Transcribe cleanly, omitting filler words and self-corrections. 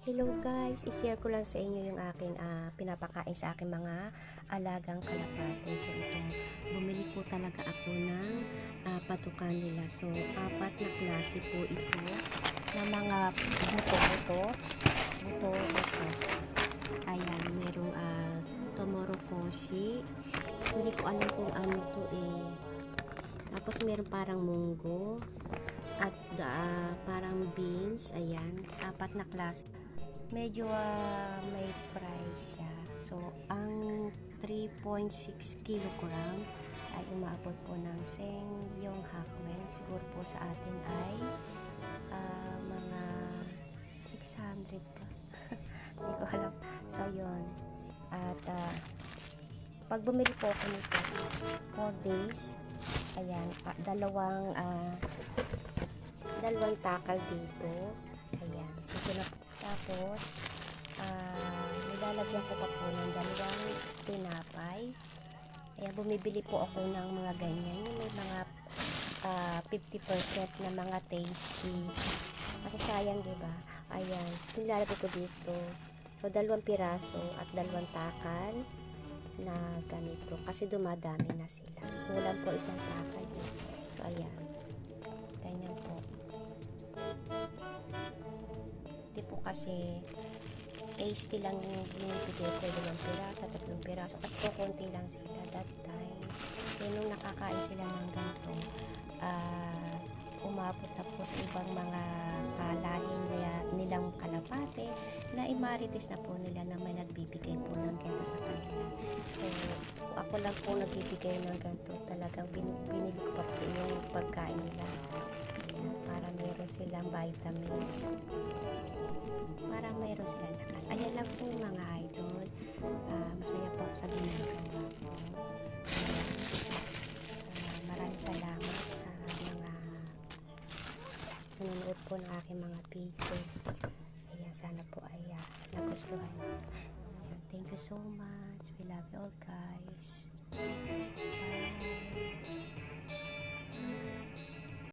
Hello guys, i-share ko lang sa inyo yung aking pinapakain sa aking mga alagang kalapate. So ito, bumili po talaga ako ng patukan nila. So apat na klase po ito ng mga buto. Ayan, merong tomorokoshi. Hindi ko alam kung ano to eh. Tapos meron parang munggo at parang beans. Ayan, apat na klase. Medyo may price siya. So, ang 3.6 kilogram ay umabot po ng yung hakmen. Siguro po sa atin ay mga 600 pa. Hindi ko alam. So, yun. At pag bumili po ako nito is 4 days. Ayan, dalawang takal dito. Ayan, ito na. Tapos, nilalagyan ko pa po ng dalawang tinapay. Ayan, bumibili po ako ng mga ganyan. Yung may mga 50% na mga tasty. Kasi sayang, diba? Ayan, nilalagay ko dito. So, dalawang piraso at dalawang takal na ganito. Kasi dumadami na sila. Kulang po isang takal. So, ayan. Ganyan po. Hindi po kasi tasty lang yung binibigay ko, 2 piraso, 3 piraso kasi kukunti lang sila that time. Kaya nung nakakain sila ng ganito, umabot na po sa ibang mga lahi nilang kalapate na imarites na po nila na may nagbibigay po ng ganito sa kanila. So ako lang po nagbibigay ng ganito, talagang binili ko pa po yung pagkain nila para meron silang vitamins, para meron silang lakas. Ayan lang po mga idol. Masaya po ako sa ginagawa ko. Maraming salamat sa mga nanonood po ng aking mga video. Ayan, sana po ay nagustuhan. Ayan, thank you so much. We love you all guys. Bye.